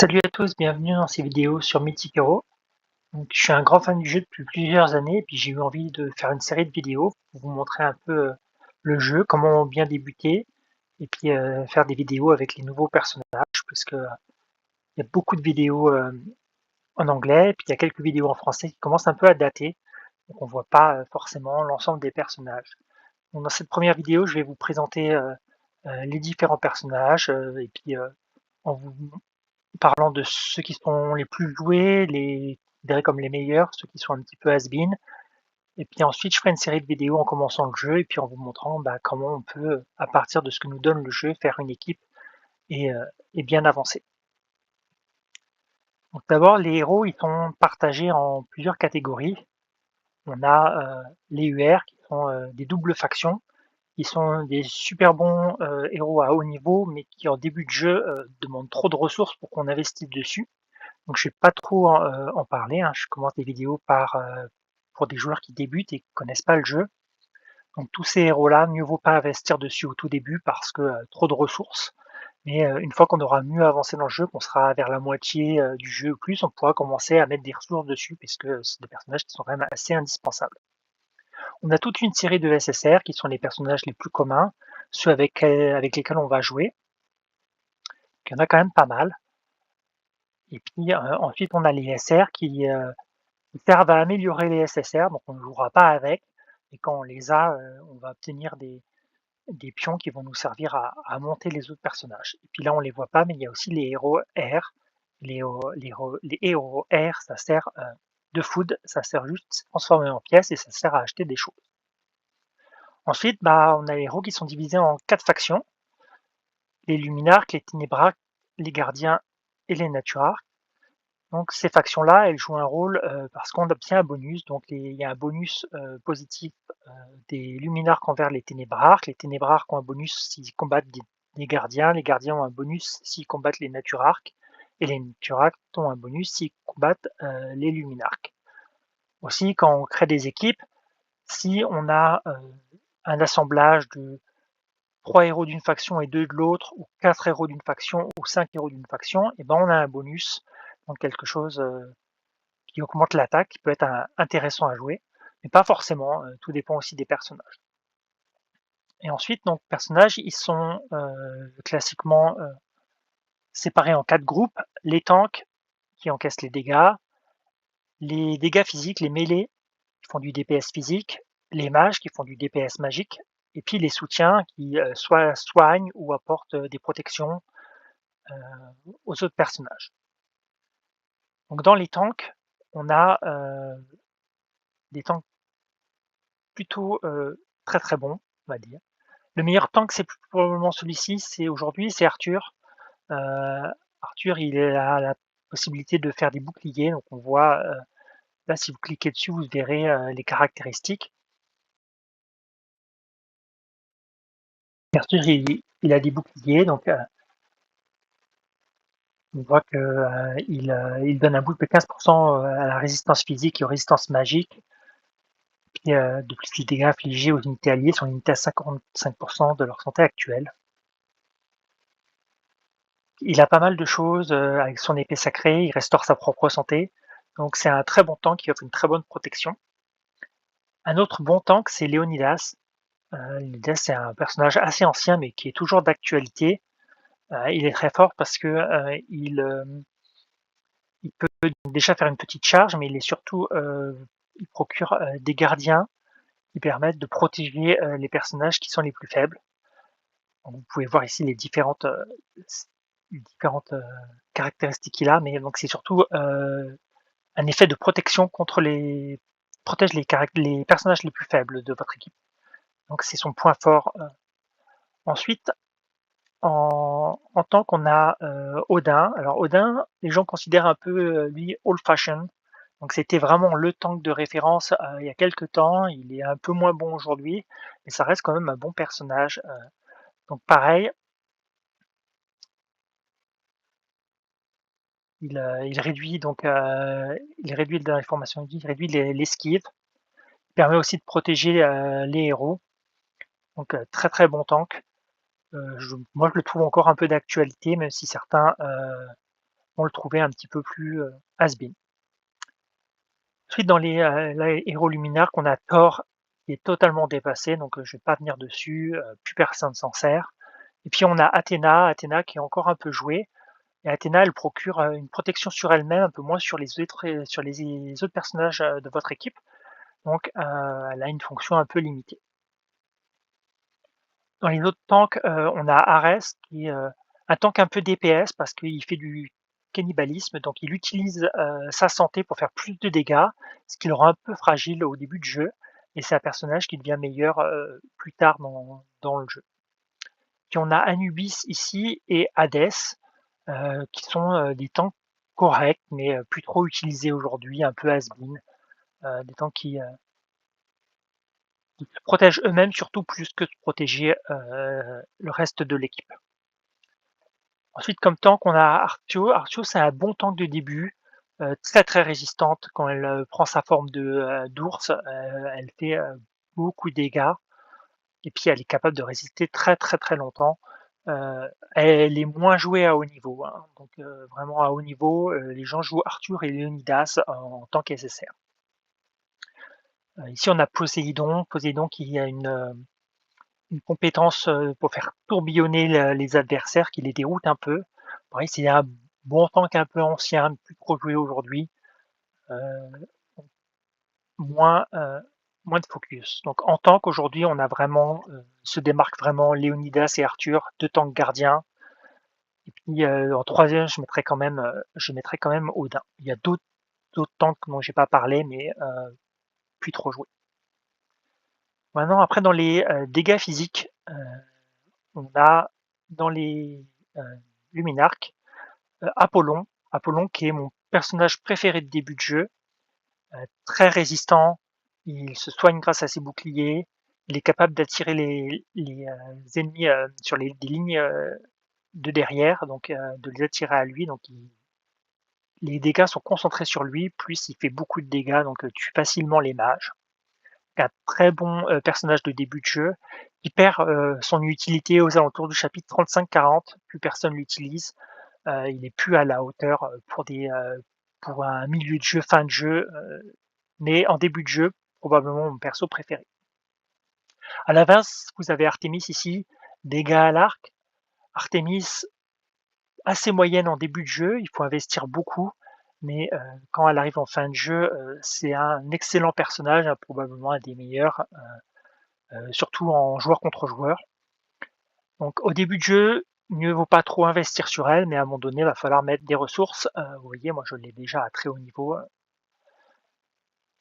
Salut à tous, bienvenue dans ces vidéos sur Mythic Hero. Donc, je suis un grand fan du jeu depuis plusieurs années et puis j'ai eu envie de faire une série de vidéos pour vous montrer un peu le jeu, comment bien débuter et puis faire des vidéos avec les nouveaux personnages parce que il y a beaucoup de vidéos en anglais et puis il y a quelques vidéos en français qui commencent un peu à dater, donc on voit pas forcément l'ensemble des personnages. Donc, dans cette première vidéo, je vais vous présenter les différents personnages et puis en vous parlant de ceux qui sont les plus joués, les considérés comme les meilleurs, ceux qui sont un petit peu has-been. Et puis ensuite, je ferai une série de vidéos en commençant le jeu et puis en vous montrant comment on peut, à partir de ce que nous donne le jeu, faire une équipe et, euh, et bien avancer. Donc d'abord, les héros, ils sont partagés en plusieurs catégories. On a les UR, qui sont des doubles factions, qui sont des super bons héros à haut niveau, mais qui en début de jeu demandent trop de ressources pour qu'on investisse dessus. Donc je vais pas trop en parler, hein. Je commence des vidéos pour des joueurs qui débutent et qui connaissent pas le jeu. Donc tous ces héros-là, mieux vaut pas investir dessus au tout début parce que trop de ressources. Mais une fois qu'on aura mieux avancé dans le jeu, qu'on sera vers la moitié du jeu ou plus, on pourra commencer à mettre des ressources dessus puisque c'est des personnages qui sont quand même assez indispensables. On a toute une série de SSR qui sont les personnages les plus communs, ceux avec lesquels on va jouer. Il y en a quand même pas mal. Et puis ensuite on a les SR qui servent à améliorer les SSR, donc on ne jouera pas avec. Et quand on les a, on va obtenir des pions qui vont nous servir à monter les autres personnages. Et puis là, on les voit pas, mais il y a aussi les héros R. Les héros R, ça sert de food, ça sert juste à se transformer en pièces et ça sert à acheter des choses. Ensuite, on a les héros qui sont divisés en 4 factions. Les Luminarques, les Ténébrarques, les Gardiens et les Naturarques. Donc ces factions-là, elles jouent un rôle parce qu'on obtient un bonus. Donc il y a un bonus positif des Luminarques envers les Ténébrarques. Les Ténébrarques ont un bonus s'ils combattent des gardiens. Les gardiens ont un bonus s'ils combattent les Naturarques. Et les Naturarques ont un bonus s'ils combattent les Luminarques. Aussi, quand on crée des équipes, si on a un assemblage de 3 héros d'une faction et 2 de l'autre, ou 4 héros d'une faction, ou 5 héros d'une faction, et ben on a un bonus, donc quelque chose qui augmente l'attaque, qui peut être intéressant à jouer, mais pas forcément, tout dépend aussi des personnages. Et ensuite, donc, personnages, ils sont classiquement séparés en 4 groupes. Les tanks, qui encaissent les dégâts physiques, les mêlées, qui font du DPS physique, les mages, qui font du DPS magique, et puis les soutiens, qui soit soignent ou apportent des protections aux autres personnages. Donc dans les tanks, on a des tanks plutôt très très bons, on va dire. Le meilleur tank, c'est probablement celui-ci, c'est Arthur. Arthur, il a la possibilité de faire des boucliers, donc on voit là si vous cliquez dessus, vous verrez les caractéristiques. Arthur, il a des boucliers, donc on voit que il donne un boost de 15% à la résistance physique et aux résistances magiques. Puis de plus, les dégâts infligés aux unités alliées sont limités à 55% de leur santé actuelle. Il a pas mal de choses avec son épée sacrée, il restaure sa propre santé. Donc c'est un très bon tank qui offre une très bonne protection. Un autre bon tank, c'est Léonidas. Léonidas, c'est un personnage assez ancien, mais qui est toujours d'actualité. Il est très fort parce que il peut déjà faire une petite charge, mais il est surtout, il procure des gardiens qui permettent de protéger les personnages qui sont les plus faibles. Donc, vous pouvez voir ici les différentes caractéristiques qu'il a, mais donc c'est surtout un effet de protection contre protège les personnages les plus faibles de votre équipe. Donc c'est son point fort. Ensuite, en tant qu'on a Odin. Alors Odin, les gens considèrent un peu lui old fashion. Donc c'était vraiment le tank de référence il y a quelques temps. Il est un peu moins bon aujourd'hui, mais ça reste quand même un bon personnage. Donc pareil, il réduit dans les formations, il réduit l'esquive. Il permet aussi de protéger les héros. Donc très très bon tank. Moi je le trouve encore un peu d'actualité, même si certains vont le trouver un petit peu plus has-been. Ensuite, dans les héros luminaires, qu'on a Thor qui est totalement dépassé, donc je vais pas venir dessus, plus personne s'en sert. Et puis on a Athéna qui est encore un peu jouée. Et Athéna, elle procure une protection sur elle-même, un peu moins sur les autres personnages de votre équipe. Donc elle a une fonction un peu limitée. Dans les autres tanks, on a Ares qui est un tank un peu DPS parce qu'il fait du cannibalisme, donc il utilise sa santé pour faire plus de dégâts, ce qui le rend un peu fragile au début de jeu, et c'est un personnage qui devient meilleur plus tard dans le jeu. Puis on a Anubis ici et Hadès, qui sont des tanks corrects, mais plus trop utilisés aujourd'hui, un peu has-been, des tanks qui se protègent eux-mêmes surtout plus que de protéger le reste de l'équipe. Ensuite, comme tank, on a Artio. Artio, c'est un bon tank de début, très très résistante quand elle prend sa forme de d'ours. Elle fait beaucoup de dégâts et puis elle est capable de résister très très très longtemps. Elle est moins jouée à haut niveau, hein. Donc vraiment à haut niveau, les gens jouent Arthur et Léonidas en tant qu'SSR. Ici, on a Poséidon qui a une compétence pour faire tourbillonner les adversaires, qui les déroute un peu. Pareil, c'est un bon tank un peu ancien, plus trop joué aujourd'hui, euh, moins, moins de focus. Donc en tank, aujourd'hui, on a vraiment, se démarque vraiment Léonidas et Arthur, deux tanks gardiens. Et puis en troisième, je mettrais quand même Odin. Il y a d'autres tanks dont j'ai pas parlé, mais plus trop joués. Maintenant, après, dans les dégâts physiques, on a dans les Luminarques Apollon. Apollon qui est mon personnage préféré de début de jeu, très résistant, il se soigne grâce à ses boucliers, il est capable d'attirer les ennemis sur des lignes de derrière, donc de les attirer à lui, donc les dégâts sont concentrés sur lui, plus il fait beaucoup de dégâts, donc tue facilement les mages. Un très bon personnage de début de jeu. Il perd son utilité aux alentours du chapitre 35-40, plus personne l'utilise. Il n'est plus à la hauteur pour un milieu de jeu, fin de jeu, mais en début de jeu, probablement mon perso préféré. À l'inverse, vous avez Artemis ici, dégâts à l'arc. Artemis, assez moyenne en début de jeu, il faut investir beaucoup, mais quand elle arrive en fin de jeu, c'est un excellent personnage, hein, probablement un des meilleurs, surtout en joueur contre joueur. Donc au début de jeu, mieux vaut pas trop investir sur elle, mais à un moment donné, il va falloir mettre des ressources. Vous voyez, moi je l'ai déjà à très haut niveau.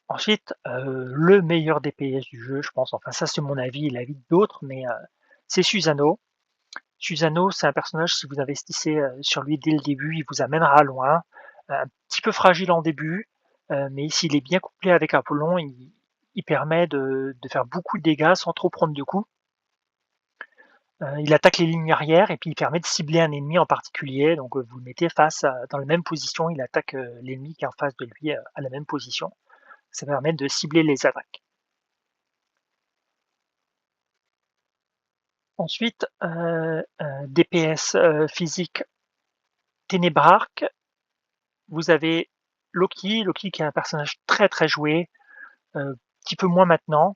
Ensuite, le meilleur DPS du jeu, je pense, enfin ça c'est mon avis et l'avis d'autres, mais c'est Susano. Susano, c'est un personnage, si vous investissez sur lui dès le début, il vous amènera loin. Un petit peu fragile en début, mais s'il est bien couplé avec Apollon, il permet de faire beaucoup de dégâts sans trop prendre de coups. Il attaque les lignes arrière et puis il permet de cibler un ennemi en particulier. Donc vous le mettez dans la même position, il attaque l'ennemi qui est en face de lui à la même position. Ça permet de cibler les attaques. Ensuite, DPS physique Ténébrarque. Vous avez Loki qui est un personnage très très joué, petit peu moins maintenant.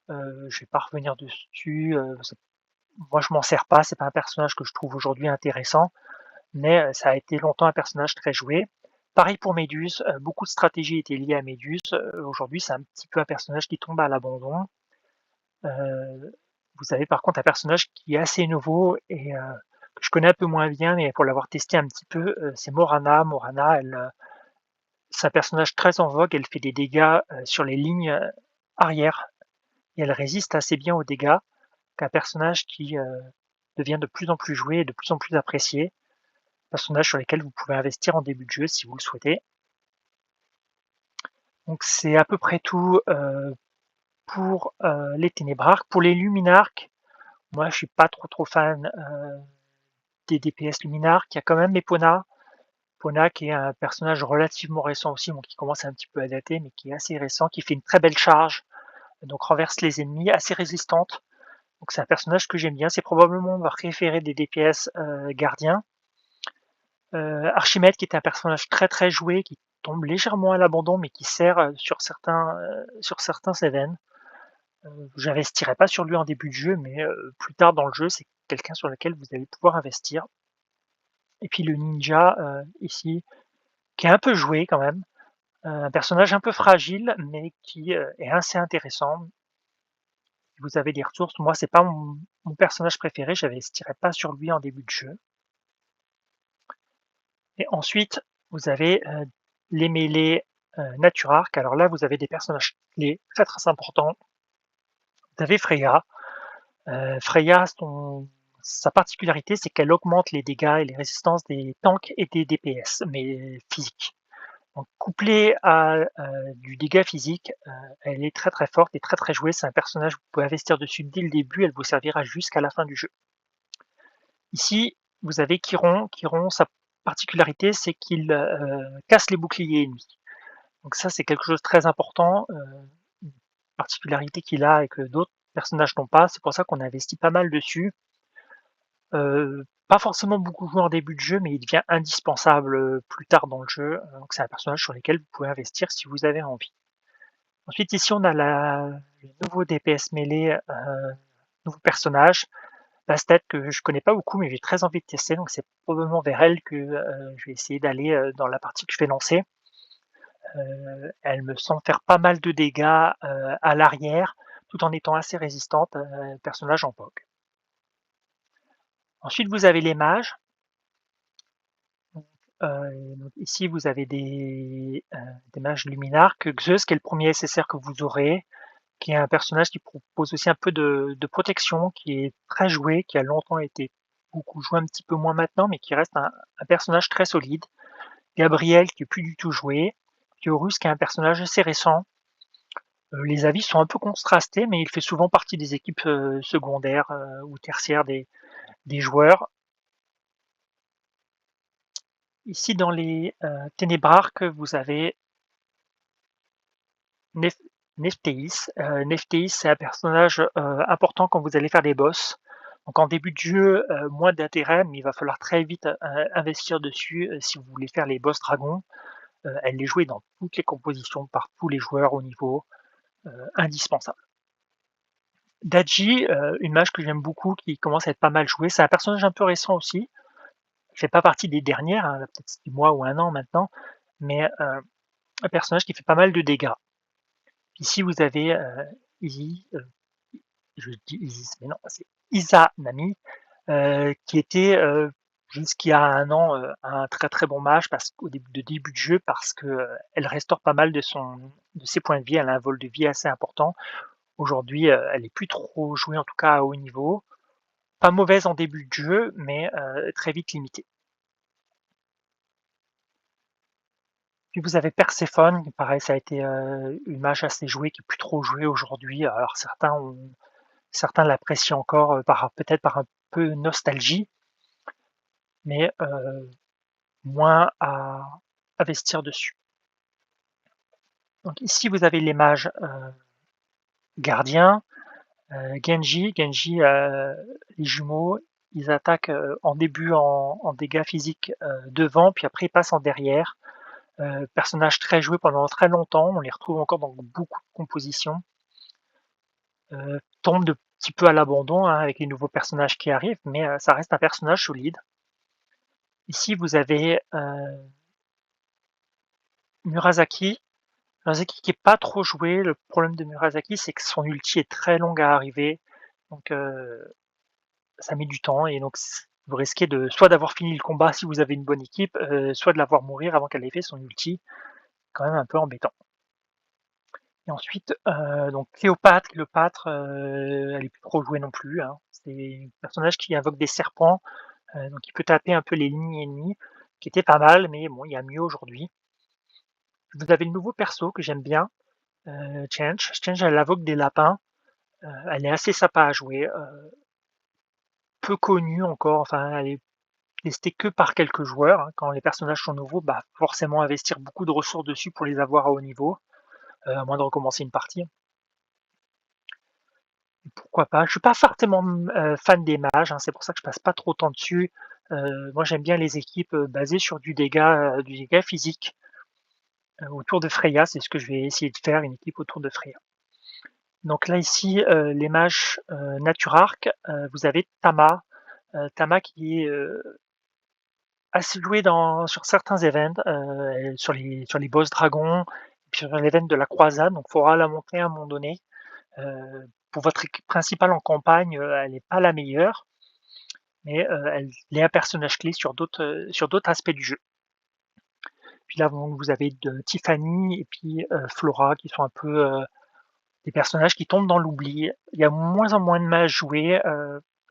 Je vais pas revenir dessus. Moi, je m'en sers pas. C'est pas un personnage que je trouve aujourd'hui intéressant, mais ça a été longtemps un personnage très joué. Pareil pour Méduse. Beaucoup de stratégies étaient liées à Méduse. Aujourd'hui, c'est un petit peu un personnage qui tombe à l'abandon. Vous avez par contre un personnage qui est assez nouveau et que je connais un peu moins bien, mais pour l'avoir testé un petit peu, c'est Morana. Morana, c'est un personnage très en vogue, elle fait des dégâts sur les lignes arrière et elle résiste assez bien aux dégâts, qu'un personnage qui devient de plus en plus joué et de plus en plus apprécié, personnage sur lesquels vous pouvez investir en début de jeu si vous le souhaitez. Donc c'est à peu près tout pour les Ténébrarques. Pour les Luminarques, moi je suis pas trop fan des DPS Luminarques, il y a quand même Epona. Epona qui est un personnage relativement récent aussi, qui commence un petit peu à dater, mais qui est assez récent, qui fait une très belle charge, donc renverse les ennemis, assez résistante. Donc c'est un personnage que j'aime bien, c'est probablement mon préféré des DPS gardiens. Archimède qui était un personnage très joué, qui tombe légèrement à l'abandon, mais qui sert sur certains events. J'investirais pas sur lui en début de jeu, mais plus tard dans le jeu, c'est quelqu'un sur lequel vous allez pouvoir investir. Et puis le ninja ici, qui est un peu joué quand même, un personnage un peu fragile, mais qui est assez intéressant. Si vous avez des ressources, moi c'est pas mon personnage préféré, j'investirais pas sur lui en début de jeu. Et ensuite, vous avez les mêlées Naturark. Alors là, vous avez des personnages clés très importants. Vous avez Freya. Freya, sa particularité, c'est qu'elle augmente les dégâts et les résistances des tanks et des DPS, mais physiques. Donc, couplée à du dégât physique, elle est très forte et très jouée. C'est un personnage que vous pouvez investir dessus dès le début, elle vous servira jusqu'à la fin du jeu. Ici, vous avez Chiron. Chiron, sa particularité, c'est qu'il casse les boucliers ennemis. Donc ça, c'est quelque chose de très important, une particularité qu'il a et que d'autres personnages n'ont pas. C'est pour ça qu'on investit pas mal dessus. Pas forcément beaucoup joué en début de jeu, mais il devient indispensable plus tard dans le jeu. Donc c'est un personnage sur lequel vous pouvez investir si vous avez envie. Ensuite, ici, on a le nouveau DPS mêlé, nouveau personnage, Bastet, que je connais pas beaucoup, mais j'ai très envie de tester. Donc c'est probablement vers elle que je vais essayer d'aller dans la partie que je vais lancer. Elle me semble faire pas mal de dégâts à l'arrière, tout en étant assez résistante, personnage en PoC. Ensuite, vous avez les mages. Donc ici, vous avez des mages luminarques. Zeus, qui est le premier SSR que vous aurez, qui est un personnage qui propose aussi un peu de protection, qui est très joué, qui a longtemps été beaucoup joué, un petit peu moins maintenant, mais qui reste un personnage très solide. Gabriel, qui est plus du tout joué. Piorus, qui est un personnage assez récent. Les avis sont un peu contrastés, mais il fait souvent partie des équipes secondaires ou tertiaires des joueurs. Ici, dans les Ténébrarques, vous avez Nephtéis. Nephtéis, c'est un personnage important quand vous allez faire des boss. Donc en début de jeu, moins d'intérêt, mais il va falloir très vite investir dessus si vous voulez faire les boss dragons. Elle est jouée dans toutes les compositions par tous les joueurs au niveau, indispensable. Daji, une mage que j'aime beaucoup, qui commence à être pas mal jouée. C'est un personnage un peu récent aussi. Il fait pas partie des dernières, hein, peut-être 6 mois ou 1 an maintenant, mais un personnage qui fait pas mal de dégâts. Ici, vous avez Izzy, je dis Isis, mais non, c'est Izanami, qui était jusqu'il y a 1 an un très bon mage au début de jeu parce que elle restaure pas mal de ses points de vie. Elle a un vol de vie assez important. Aujourd'hui, elle est plus trop jouée, en tout cas à haut niveau. Pas mauvaise en début de jeu, mais très vite limitée. Puis vous avez Perséphone, pareil, ça a été une mage assez jouée, qui est plus trop jouée aujourd'hui. Alors certains l'apprécient encore peut-être par un peu nostalgie, mais moins à investir dessus. Donc ici, vous avez les mages gardiens. Genji, les jumeaux, ils attaquent en début en dégâts physiques devant, puis après ils passent en derrière. Personnages très joués pendant très longtemps, on les retrouve encore dans beaucoup de compositions. Tombe de petit peu à l'abandon hein, avec les nouveaux personnages qui arrivent, mais ça reste un personnage solide. Ici, vous avez Murasaki. Murasaki qui est pas trop joué. Le problème de Murasaki, c'est que son ulti est très long à arriver, donc ça met du temps et donc vous risquez soit d'avoir fini le combat si vous avez une bonne équipe, soit de la voir mourir avant qu'elle ait fait son ulti. Quand même un peu embêtant. Et ensuite, donc Cléopâtre, elle est plus trop jouée non plus, hein. C'est un personnage qui invoque des serpents, donc il peut taper un peu les lignes ennemies, qui était pas mal, mais bon, il y a mieux aujourd'hui. Vous avez le nouveau perso que j'aime bien, Change. Change, elle invoque des lapins. Elle est assez sympa à jouer, peu connue encore, enfin, elle est testée que par quelques joueurs, hein. Quand les personnages sont nouveaux, bah, forcément investir beaucoup de ressources dessus pour les avoir à haut niveau, à moins de recommencer une partie. Pourquoi pas? Je suis pas forcément fan des mages, hein, c'est pour ça que je passe pas trop de temps dessus. Moi j'aime bien les équipes, basées sur du dégât physique, autour de Freya. C'est ce que je vais essayer de faire, une équipe autour de Freya. Donc là ici, les mages, Naturarch, vous avez Tama, Tama qui est, assez jouée sur certains events, sur les boss dragons, puis sur l'event de la croisade, donc il faudra la monter à un moment donné. Pour votre équipe principale en campagne, elle n'est pas la meilleure, mais elle est un personnage clé sur d'autres aspects du jeu. Puis là, vous avez de Tiffany et puis Flora qui sont un peu des personnages qui tombent dans l'oubli. Il y a moins en moins de mages joués.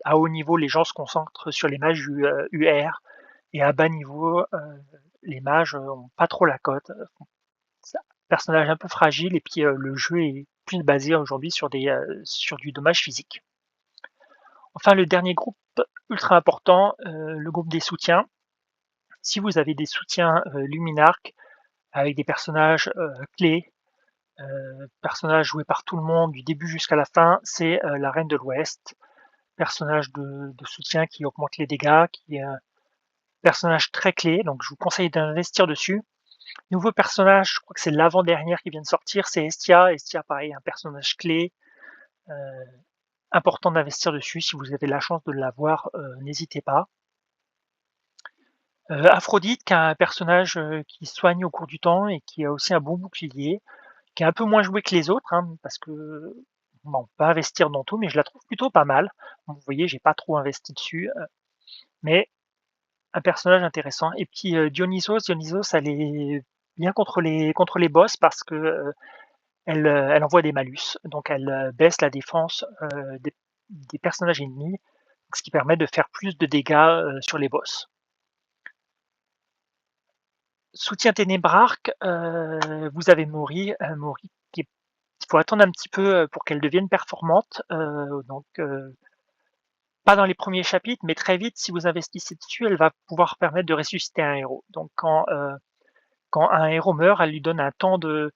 À haut niveau, les gens se concentrent sur les mages UR, et à bas niveau, les mages ont pas trop la cote. C'est un personnage un peu fragile, et puis le jeu est plus basé aujourd'hui sur du dommage physique. Enfin, le dernier groupe ultra important, le groupe des soutiens. Si vous avez des soutiens Luminarch avec des personnages clés, personnage joué par tout le monde du début jusqu'à la fin, c'est la Reine de l'Ouest, personnage de soutien qui augmente les dégâts, qui est un personnage très clé, donc je vous conseille d'investir dessus. Nouveau personnage, je crois que c'est l'avant-dernière qui vient de sortir, c'est Estia. Estia, pareil, un personnage clé, euh, important d'investir dessus. Si vous avez la chance de l'avoir, n'hésitez pas. Aphrodite, qui a un personnage qui soigne au cours du temps et qui a aussi un bon bouclier, qui est un peu moins joué que les autres, hein, parce que bon, on peut investir dans tout, mais je la trouve plutôt pas mal. Vous voyez, j'ai pas trop investi dessus, mais un personnage intéressant. Et puis Dionysos, elle est bien contre les boss parce que elle envoie des malus, donc elle baisse la défense des personnages ennemis, ce qui permet de faire plus de dégâts sur les boss. Soutien Ténébrarque, vous avez Mori, Mori qui il faut attendre un petit peu pour qu'elle devienne performante, donc pas dans les premiers chapitres, mais très vite, si vous investissez dessus, elle va pouvoir permettre de ressusciter un héros. Donc quand un héros meurt, elle lui donne un temps de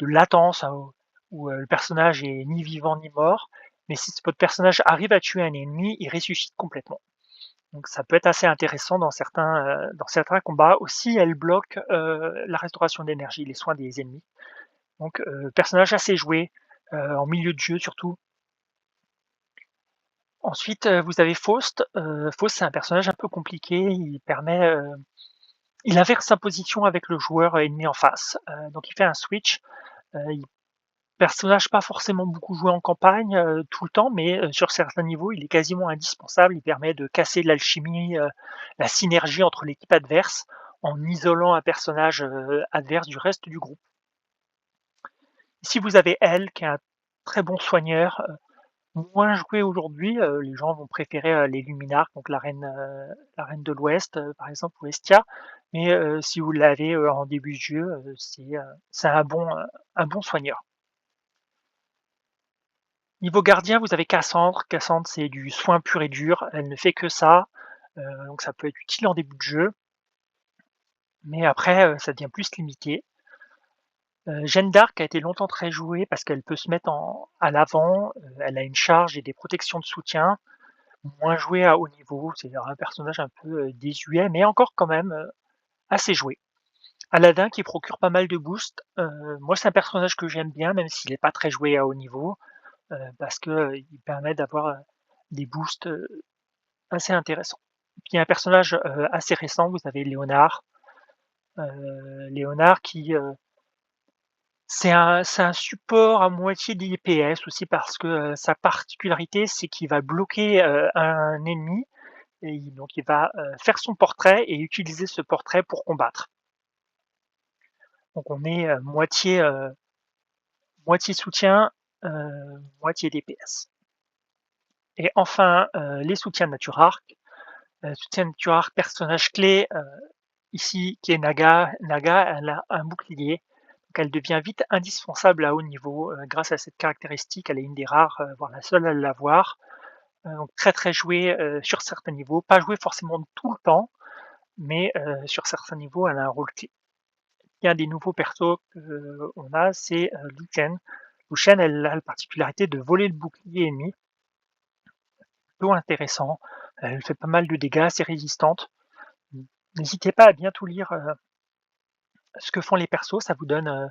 latence, hein, où le personnage est ni vivant ni mort, mais si votre personnage arrive à tuer un ennemi, il ressuscite complètement. Donc ça peut être assez intéressant dans certains combats. Aussi, elle bloque la restauration d'énergie, les soins des ennemis. Donc personnage assez joué, en milieu de jeu surtout. Ensuite, vous avez Faust. Faust, c'est un personnage un peu compliqué. Il inverse sa position avec le joueur ennemi en face. Donc il fait un switch. Personnage pas forcément beaucoup joué en campagne tout le temps, mais sur certains niveaux, il est quasiment indispensable. Il permet de casser l'alchimie, la synergie entre l'équipe adverse, en isolant un personnage adverse du reste du groupe. Ici, vous avez Elle, qui est un très bon soigneur, moins joué aujourd'hui. Les gens vont préférer les Luminarques, donc la reine de l'Ouest, par exemple, ou Estia. Mais si vous l'avez en début de jeu, c'est un bon soigneur. Niveau gardien, vous avez Cassandre. Cassandre, c'est du soin pur et dur. Elle ne fait que ça. Donc ça peut être utile en début de jeu. Mais après, ça devient plus limité. Jeanne d'Arc a été longtemps très jouée parce qu'elle peut se mettre à l'avant. Elle a une charge et des protections de soutien. Moins jouée à haut niveau. C'est un personnage un peu désuet, mais encore quand même assez joué. Aladdin qui procure pas mal de boosts. Moi, c'est un personnage que j'aime bien, même s'il n'est pas très joué à haut niveau. Parce que il permet d'avoir des boosts assez intéressants. Puis il y a un personnage assez récent, vous avez Léonard. Léonard qui c'est un support à moitié d'IPS aussi parce que sa particularité c'est qu'il va bloquer un ennemi et donc il va faire son portrait et utiliser ce portrait pour combattre. Donc on est moitié soutien, moitié DPS. Et enfin les soutiens Naturarch. Soutien Naturarch, personnage clé ici qui est Naga. Naga, elle a un bouclier, donc elle devient vite indispensable à haut niveau grâce à cette caractéristique. Elle est une des rares, voire la seule à l'avoir. Donc très très jouée sur certains niveaux, pas jouée forcément tout le temps, mais sur certains niveaux, elle a un rôle clé. Il y a des nouveaux persos qu'on a, c'est Lucienne. Lucienne, elle a la particularité de voler le bouclier ennemi, plutôt intéressant. Elle fait pas mal de dégâts, c'est résistante. N'hésitez pas à bien tout lire, ce que font les persos, ça vous donne,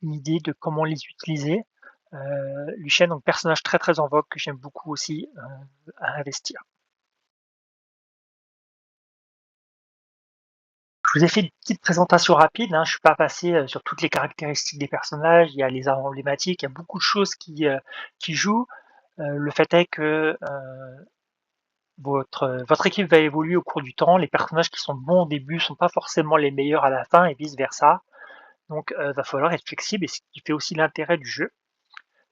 une idée de comment les utiliser. Lucien, donc personnage très, très en vogue que j'aime beaucoup aussi, à investir. Je vous ai fait une petite présentation rapide, hein, je suis pas passé, sur toutes les caractéristiques des personnages. Il y a les armes emblématiques, il y a beaucoup de choses qui jouent. Le fait est que, votre équipe va évoluer au cours du temps. Les personnages qui sont bons au début sont pas forcément les meilleurs à la fin et vice versa. Donc, va falloir être flexible et ce qui fait aussi l'intérêt du jeu.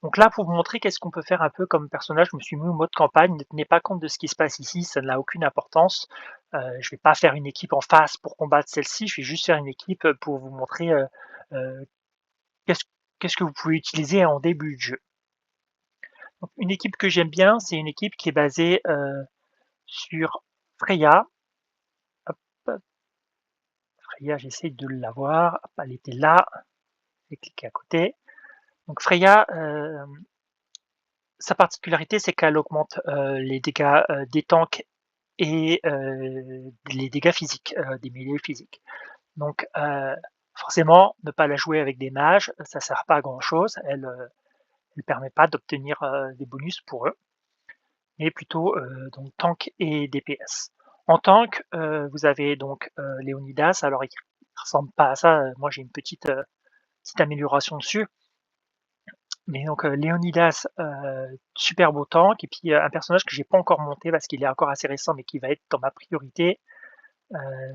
Donc là, pour vous montrer qu'est-ce qu'on peut faire un peu comme personnage, je me suis mis au mode campagne. Ne tenez pas compte de ce qui se passe ici, ça n'a aucune importance. Je vais pas faire une équipe en face pour combattre celle-ci, je vais juste faire une équipe, pour vous montrer, heu, qu'est-ce qu'est-ce que vous pouvez utiliser en début de jeu. Donc une équipe que j'aime bien, c'est une équipe qui est basée, sur Freya. Hop, hop, Freya, j'essaie de l'avoir. Hop, elle était là. Je vais cliquer à côté. Donc Freya, sa particularité, c'est qu'elle augmente, les dégâts, des tanks et les dégâts physiques, des mêlées physiques. Donc forcément, ne pas la jouer avec des mages, ça sert pas à grand chose. Elle permet pas d'obtenir, des bonus pour eux, mais plutôt, donc tank et DPS. En tank, vous avez donc, Léonidas. Alors il ressemble pas à ça, moi j'ai une petite amélioration dessus. Mais donc, Léonidas, super beau tank et puis, un personnage que j'ai pas encore monté parce qu'il est encore assez récent, mais qui va être dans ma priorité,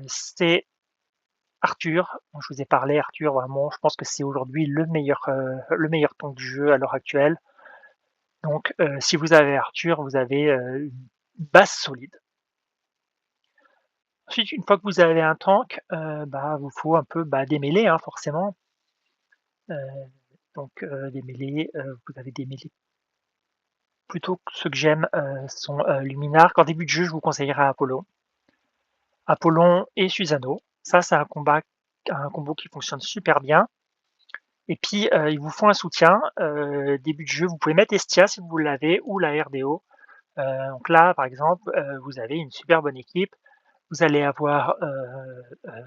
c'est Arthur. Je vous ai parlé, Arthur, vraiment, je pense que c'est aujourd'hui le meilleur tank du jeu à l'heure actuelle. Donc, si vous avez Arthur, vous avez, une base solide. Ensuite, une fois que vous avez un tank, bah, vous faut un peu, bah, des mêlées, hein, forcément. Heu, donc, des mêlées, vous avez des mêlées plutôt ceux que j'aime, sont, Luminark. En début de jeu, je vous conseillerais Apollon. Apollon et Susano. Ça, c'est un combo qui fonctionne super bien. Et puis, ils vous font un soutien. Début de jeu, vous pouvez mettre Estia si vous l'avez ou la RDO. Donc là, par exemple, vous avez une super bonne équipe. Vous allez avoir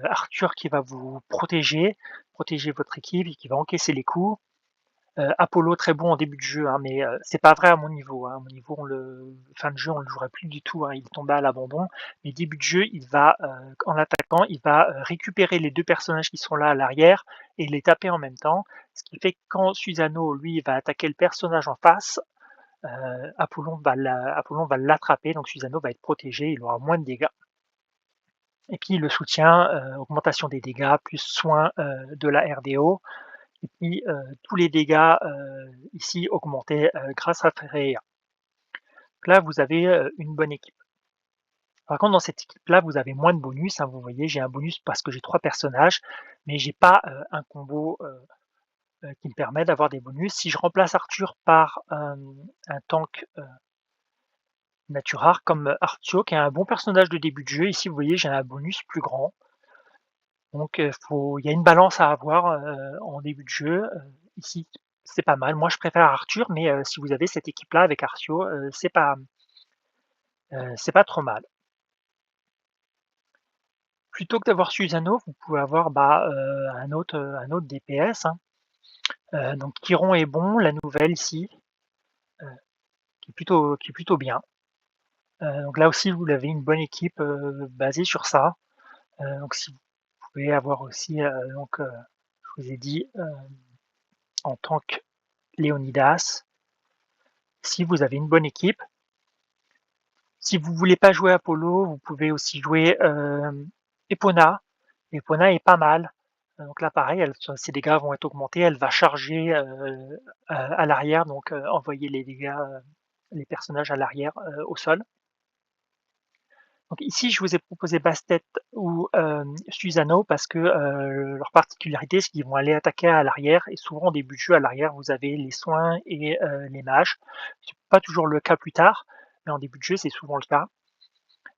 Arthur qui va vous protéger votre équipe et qui va encaisser les coups. Apollo très bon en début de jeu, hein, mais c'est pas vrai à mon niveau, hein. À mon niveau, fin de jeu, on le jouerait plus du tout, hein, il tombait à l'abandon. Mais début de jeu, il va, en attaquant, il va, récupérer les 2 personnages qui sont là à l'arrière et les taper en même temps. Ce qui fait que quand Susano, lui, va attaquer le personnage en face, Apollon va l'attraper, donc Susano va être protégé, il aura moins de dégâts. Et puis le soutien, augmentation des dégâts plus soin, de la RDO. Et puis, tous les dégâts, ici augmentés, grâce à Freya. Donc là, vous avez, une bonne équipe. Par contre, dans cette équipe-là, vous avez moins de bonus, hein. Vous voyez, j'ai un bonus parce que j'ai 3 personnages, mais j'ai pas, un combo, qui me permet d'avoir des bonus. Si je remplace Arthur par, un tank, nature comme Artio, qui est un bon personnage de début de jeu, ici, vous voyez, j'ai un bonus plus grand. Donc, il y a une balance à avoir, en début de jeu. Ici, c'est pas mal. Moi, je préfère Arthur, mais si vous avez cette équipe-là avec Artio, c'est pas trop mal. Plutôt que d'avoir Susano, vous pouvez avoir, bah, un autre DPS, hein. Donc Chiron est bon, la nouvelle ici, heu, qui est plutôt bien. Donc là aussi, vous avez une bonne équipe, basée sur ça. Donc si vous pouvez avoir aussi, je vous ai dit, en tant que Léonidas, si vous avez une bonne équipe. Si vous voulez pas jouer Apollo, vous pouvez aussi jouer, Epona. Epona est pas mal. Donc là pareil, ses dégâts vont être augmentés, elle va charger, à l'arrière, donc envoyer les dégâts, les personnages à l'arrière, au sol. Donc ici, je vous ai proposé Bastet ou Susano parce que, leur particularité, c'est qu'ils vont aller attaquer à l'arrière et souvent au début de jeu, à l'arrière, vous avez les soins et les mages. C'est pas toujours le cas plus tard, mais en début de jeu, c'est souvent le cas.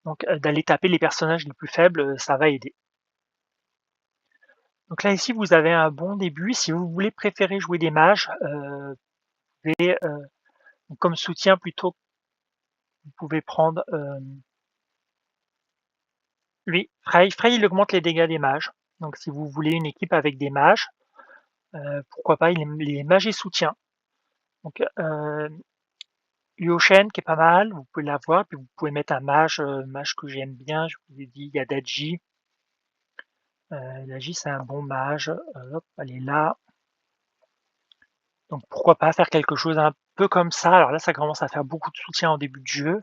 Donc, d'aller taper les personnages les plus faibles, ça va aider. Donc là, ici, vous avez un bon début. Si vous voulez préférer jouer des mages, et comme soutien plutôt, vous pouvez prendre, Oui, Frey, il augmente les dégâts des mages. Donc si vous voulez une équipe avec des mages, pourquoi pas les mages et soutien. Donc Yoshen qui est pas mal, vous pouvez l'avoir, puis vous pouvez mettre un mage que j'aime bien, je vous ai dit, il y a Daji. Daji c'est un bon mage, hop, elle est là. Donc pourquoi pas faire quelque chose un peu comme ça. Alors là, ça commence à faire beaucoup de soutien en début de jeu.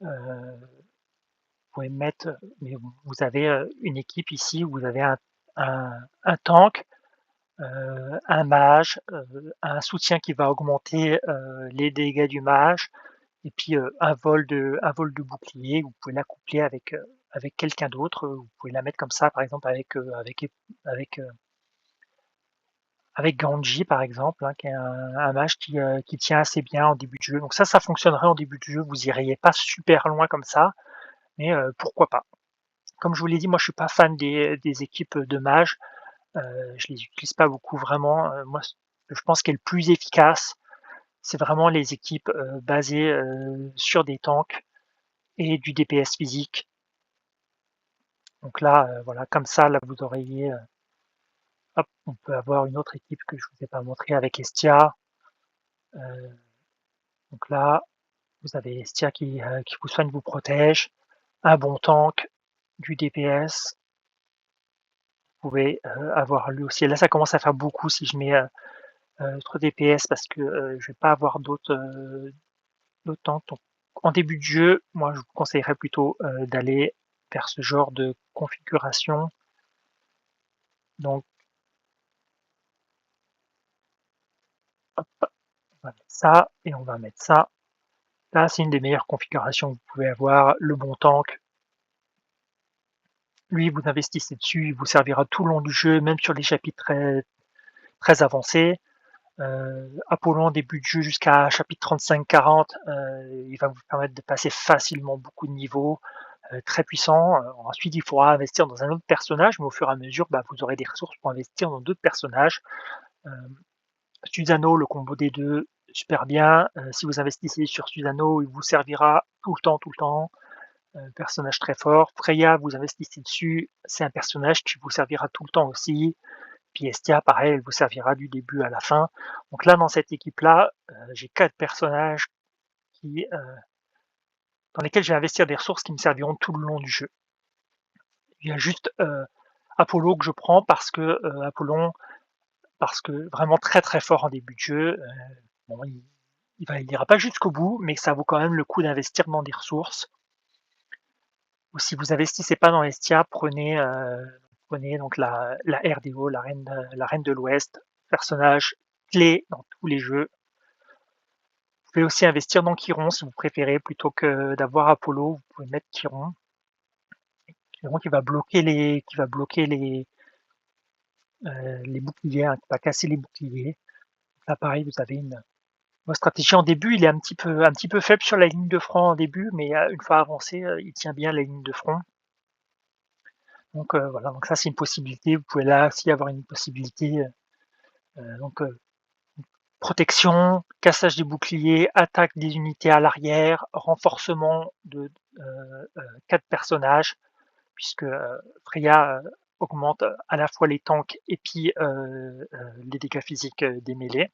Vous pouvez mettre, mais vous avez une équipe ici où vous avez un tank, un mage, un soutien qui va augmenter les dégâts du mage, et puis un vol de bouclier. Vous pouvez la coupler avec quelqu'un d'autre. Vous pouvez la mettre comme ça, par exemple avec avec Ganji par exemple, hein, qui est un mage qui tient assez bien en début de jeu. Donc ça fonctionnerait en début de jeu. Vous iriez pas super loin comme ça, mais pourquoi pas. Comme je vous l'ai dit, moi je suis pas fan des équipes de mages. Je les utilise pas beaucoup vraiment. Moi, je pense qu'est le plus efficace, c'est vraiment les équipes basées sur des tanks et du DPS physique. Donc là, voilà, comme ça, là vous auriez, hop, on peut avoir une autre équipe que je vous ai pas montré avec Estia. Donc là, vous avez Estia qui vous soigne, vous protège, un bon tank, du DPS. Vous pouvez avoir lui aussi. Et là, ça commence à faire beaucoup si je mets trop DPS parce que je vais pas avoir d'autres tanks. Donc, en début de jeu, moi, je vous conseillerais plutôt d'aller vers ce genre de configuration. Donc, hop, on va mettre ça et on va mettre ça. Là, c'est une des meilleures configurations que vous pouvez avoir. Le bon tank, lui, vous investissez dessus, il vous servira tout le long du jeu, même sur les chapitres très, très avancés. Apollon, début de jeu jusqu'à chapitre 35-40, il va vous permettre de passer facilement beaucoup de niveaux, très puissant. Ensuite, il faudra investir dans un autre personnage, mais au fur et à mesure, bah, vous aurez des ressources pour investir dans d'autres personnages. Euh, Susano, le combo des deux, super bien. Si vous investissez sur Susano, il vous servira tout le temps, tout le temps. Personnage très fort. Freya, vous investissez dessus, c'est un personnage qui vous servira tout le temps aussi. Puis Estia, pareil, elle vous servira du début à la fin. Donc là, dans cette équipe-là, j'ai 4 personnages dans lesquels je vais investir des ressources qui me serviront tout le long du jeu. Il y a juste Apollo que je prends parce que vraiment très très fort en début de jeu. Bon, il ira pas jusqu'au bout, mais ça vaut quand même le coup d'investir dans des ressources. Ou si vous investissez pas dans Estia, prenez donc la RDO, la reine de l'Ouest, personnage clé dans tous les jeux. Vous pouvez aussi investir dans Chiron si vous préférez, plutôt que d'avoir Apollo, vous pouvez mettre Chiron. Chiron qui va bloquer les boucliers, hein, qui va casser les boucliers. Là pareil, vous avez une stratégie en début, il est un petit peu faible sur la ligne de front en début, mais une fois avancé, il tient bien la ligne de front. Donc voilà, donc ça c'est une possibilité. Vous pouvez là aussi avoir une possibilité. Donc protection, cassage des boucliers, attaque des unités à l'arrière, renforcement de 4 personnages, puisque Freya augmente à la fois les tanks et puis les dégâts physiques des mêlées.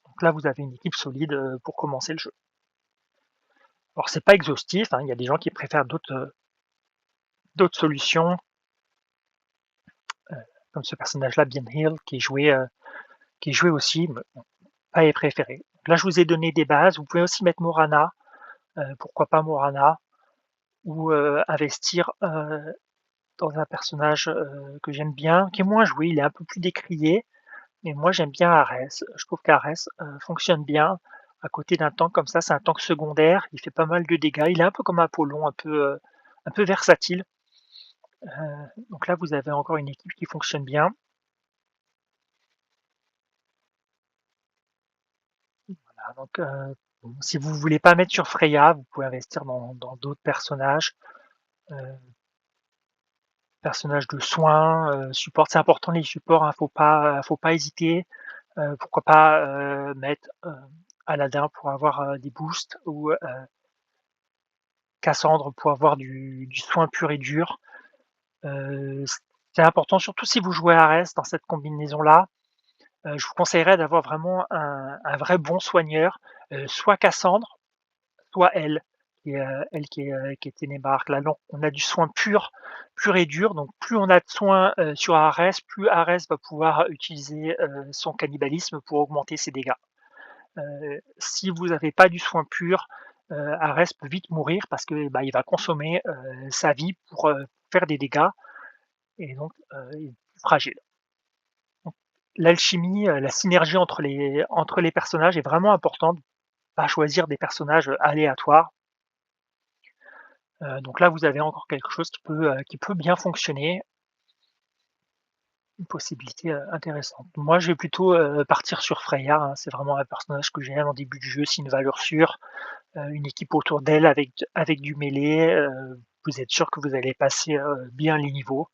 Donc là, vous avez une équipe solide pour commencer le jeu. Alors c'est pas exhaustif, hein, il y a des gens qui préfèrent d'autres solutions, comme ce personnage-là, Bien Hill, qui est joué aussi, mais bon, pas les préférés. Là, je vous ai donné des bases. Vous pouvez aussi mettre Morana, pourquoi pas Morana, ou investir dans un personnage que j'aime bien, qui est moins joué, il est un peu plus décrié, mais moi j'aime bien Ares. Je trouve qu'Ares fonctionne bien à côté d'un tank comme ça. C'est un tank secondaire, il fait pas mal de dégâts. Il est un peu comme Apollon, un peu versatile. Donc là, vous avez encore une équipe qui fonctionne bien. Voilà, donc, bon, si vous voulez pas mettre sur Freya, vous pouvez investir dans d'autres personnages. Euh, Personnages de soins, support, c'est important les supports, hein, faut pas hésiter. Pourquoi pas mettre Aladdin pour avoir des boosts ou Cassandre pour avoir du soin pur et dur. C'est important, surtout si vous jouez Arès dans cette combinaison-là. Je vous conseillerais d'avoir vraiment un vrai bon soigneur, soit Cassandre, soit elle qui est Ténébarque. Là, donc on a du soin pur et dur, donc plus on a de soins, sur Arès, plus Arès va pouvoir utiliser, son cannibalisme pour augmenter ses dégâts. Si vous n'avez pas du soin pur, Arès peut vite mourir parce que, bah, il va consommer, sa vie pour, faire des dégâts et donc, il est plus fragile. Donc l'alchimie, la synergie entre les personnages est vraiment importante, pas choisir des personnages, aléatoires. Donc là, vous avez encore quelque chose qui peut bien fonctionner, une possibilité, intéressante. Moi, je vais plutôt, partir sur Freya, hein, c'est vraiment un personnage que j'aime en début du jeu, c'est une valeur sûre, une équipe autour d'elle avec du mêlé, vous êtes sûr que vous allez passer, bien les niveaux.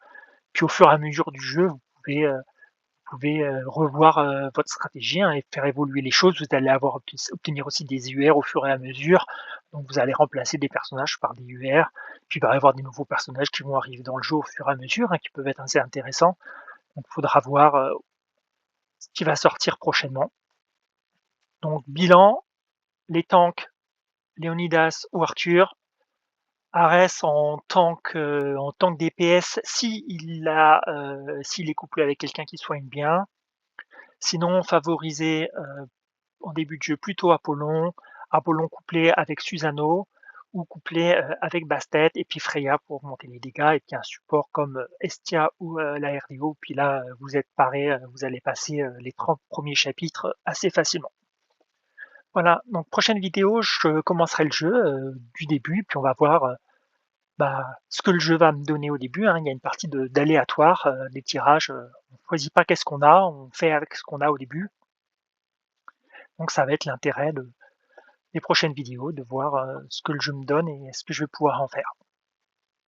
Puis au fur et à mesure du jeu, vous pouvez revoir, votre stratégie, hein, et faire évoluer les choses. Vous allez obtenir aussi des UR au fur et à mesure, donc vous allez remplacer des personnages par des UR, puis il va y avoir des nouveaux personnages qui vont arriver dans le jeu au fur et à mesure, hein, qui peuvent être assez intéressants. Donc il faudra voir, ce qui va sortir prochainement. Donc bilan, les tanks, Léonidas ou Arthur. Arès en tank DPS s'il est couplé avec quelqu'un qui soigne bien. Sinon favoriser, en début de jeu plutôt Apollon couplé avec Susano ou couplé, avec Bastet et puis Freya pour augmenter les dégâts et puis un support comme, Estia ou, la RDO. Puis là, vous êtes parés, vous allez passer, les 30 premiers chapitres assez facilement. Voilà, donc prochaine vidéo, je commencerai le jeu, du début, puis on va voir, bah, ce que le jeu va me donner au début, hein. Il y a une partie d'aléatoire, des tirages, on choisit pas qu'est-ce qu'on a, on fait avec ce qu'on a au début. Donc ça va être l'intérêt des prochaines vidéos, de voir, ce que le jeu me donne et ce que je vais pouvoir en faire.